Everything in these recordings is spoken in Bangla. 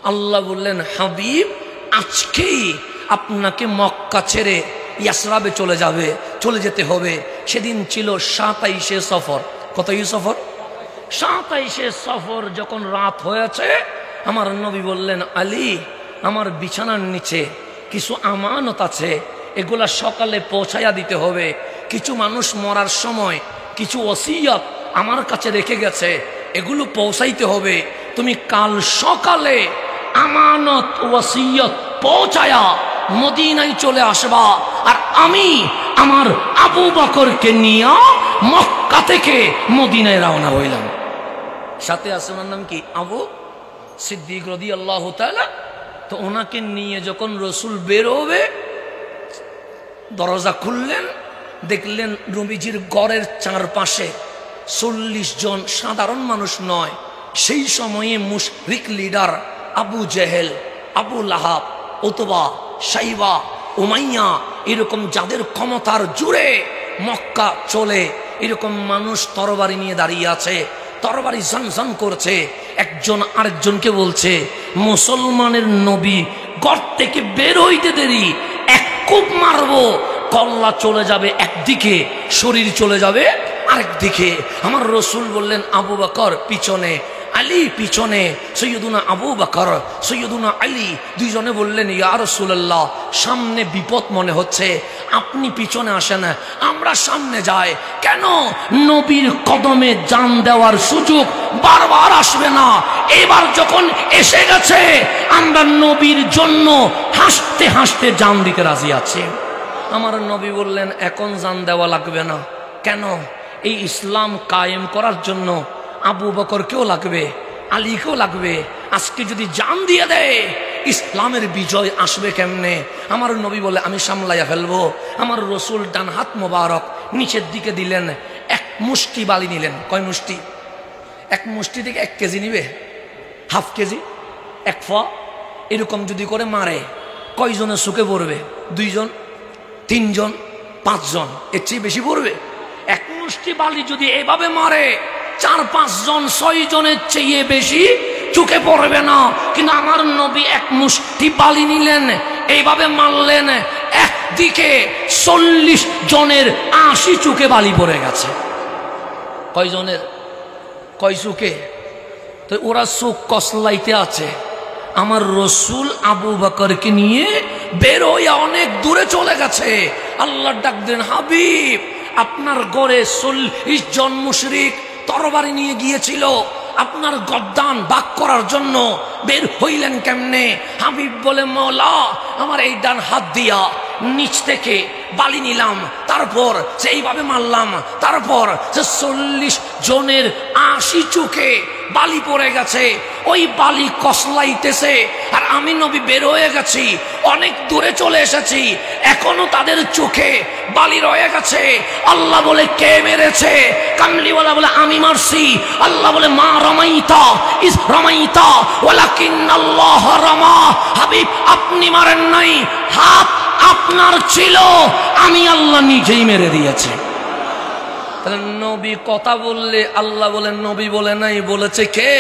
আল্লাহ বললেন, হাবিব আজকেই আপনাকে মক্কা ছেড়ে ইয়াসরাবে চলে যেতে হবে। সেদিন ছিল 27শে সফর। কতই সফর? 27শে সফর। যখন রাত হয়েছে, আমার নবী বললেন, আলী, আমার বিছানার নিচে কিছু আমানত আছে, এগুলা সকালে পৌঁছায়া দিতে হবে। কিছু মানুষ মরার সময় কিছু ওসিয়ত আমার কাছে রেখে গেছে, এগুলো পৌঁছাইতে হবে। তুমি কাল সকালে আমানত ওসিয়ত পৌঁছায়া মদিনায় চলে আসবা, আর আমি আমার আবু বকরকে নিয়ে মক্কা থেকে মদিনায় রওনা হইলাম। সাথে আছে ওনার নাম কি? আবু সিদ্দিক রাদিয়াল্লাহু তাআলা। তো ওনাকে নিয়ে যখন রসুল বের হবে, দরজা খুললেন, দেখলেন নবীজির গড়ের চারপাশে 40 জন, সাধারণ মানুষ নয়, সেই সময়ে মুশরিক leader Abu Jahl, Abu Lahab, Utba, Shaiba, Umayya, এরকম যাদের ক্ষমতার জুড়ে মক্কা চলে, এরকম মানুষ তরবারি নিয়ে দাঁড়িয়ে আছে, তরবারি ঝনঝন করছে। একজন আরেকজনকে বলছে, মুসলমানের নবী ঘর থেকে বের হইতে দেরি, এক কূপ মারবো, কল্লা চলে যাবে একদিকে, শরীর চলে যাবে আরেকদিকে। আমার রসুল বললেন, আবু বকর পিছনে, আলী পিছনে। সৈয়দুনা আবু বকর, সৈয়দুনা আলী দুইজনে বললেন, ইয়া রাসূলুল্লাহ, সামনে বিপদ মনে হচ্ছে, আপনি পিছনে আসেন, আমরা সামনে যাই। কেন? নবীর কদমে জান দেওয়ার সুযোগ বারবার আসবে না, এবার যখন এসে গেছে, আমরা নবীর জন্য হাসতে হাসতে জান দিতে রাজি আছি। আমার নবী বললেন, এখন জান দেওয়া লাগবে না। কেন? এই ইসলাম কায়েম করার জন্য আবু বকরকেও লাগবে, আলীকেও লাগবে। আজকে যদি জান দিয়ে দেয়, ইসলামের বিজয় আসবে কেমনে? আমার নবী বলে, আমি সামলাইয়া ফেলবো। আমার রসুল ডান হাত মোবারক নিচের দিকে দিলেন, এক মুষ্টি বালি নিলেন। কয় মুষ্টি? এক মুষ্টি থেকে 1 কেজি নিবে, হাফ কেজি, 1 ফা। এরকম যদি করে মারে, কয়জনের চোখে পড়বে? 2 জন, 3 জন, 5 জন, এর চেয়ে বেশি পড়বে? এক মুষ্টি বালি যদি এভাবে মারে, 4-5 জন, 6 জনের চেয়ে বেশি চোখে পড়বে না। কিন্তু আমার নবী এক মুষ্টি বালি নিলেন, এইভাবে মারলেন, একদিকে 40 জনের 80 চোখে বালি পড়ে গেছে। কয় জনের? কয় চোখে? তো ওরা চোখ কসলাইতে আছে। আমার রসুল আবু বকরকে নিয়ে বের হইয়া অনেক দূরে চলে গেছে। আল্লাহ ডাক দেন, হাবিব, আপনার গড়ে 40 জন মুশরিক তরবারি নিয়ে গিয়েছিল, আপনার গদ্দান ভাগ করার জন্য বের হইলেন কেমনে? হাবিব বলে, মওলা, আমার এই ডান হাত দিয়া নিচ থেকে বালি নিলাম, তারপর সেইভাবে মারলাম, তারপর 40 জনের 80 চোখে বালি পড়ে গেছে। ওই বালি কসলাইতেছে, আর আমি নবী বের হয়ে গেছি, অনেক দূরে চলে এসেছি, এখনো তাদের চোখে বালি রয়ে গেছে। আল্লাহ বলে, কে মেরেছে? কামলিওয়ালা বলে, আমি মারছি। আল্লাহ বলে, মা রামাইতা ইস রামাইতা ওয়ালাকিন্নাল্লাহ রামা। হাবিব, আপনি মারেন নাই, হাত আপনার ছিল, আমি আল্লাহ নিজেই মেরে দিয়েছি। তাহলে নবী কথা বললে আল্লাহ বলেন, নবী বলে নাই, বলেছে কে?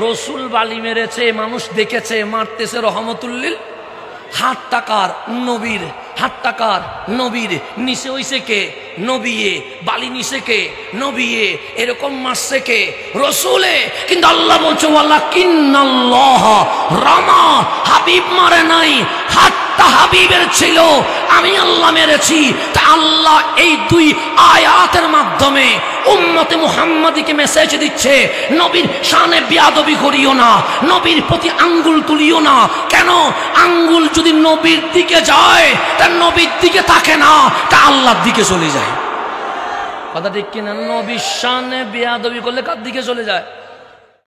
রসুল বালি মেরেছে, মানুষ দেখেছে, মারতেছে রহমতুল্লিল। হাত টাকার নবীর, হাত টাকার নবীর, নিচে হইছে কে? নবীয়ে। বালি নিচে কে? নবীয়ে। এরকম মারছে কে? রসুলে। কিন্তু আল্লাহ বলছে, ওয়ালাকিন্নাল্লাহ রামা। হাবিব মারে নাই, হাতটা হাবিবের ছিল, আমি আল্লাহ মেরেছি। তা আল্লাহ এই 2 আয়াতের মাধ্যমে উম্মতে মুহাম্মাদিকে মেসেজ দিচ্ছে, নবীর শানে বেয়াদবি করিও না, নবীর প্রতি আঙ্গুল তুলিও না। কেন? আঙ্গুল যদি নবীর দিকে যায়, তা নবীর দিকে থাকে না, তা আল্লাহর দিকে চলে যায়। কথা ঠিক কিনা? নবীর শানে বেয়াদবি করলে কার দিকে চলে যায়?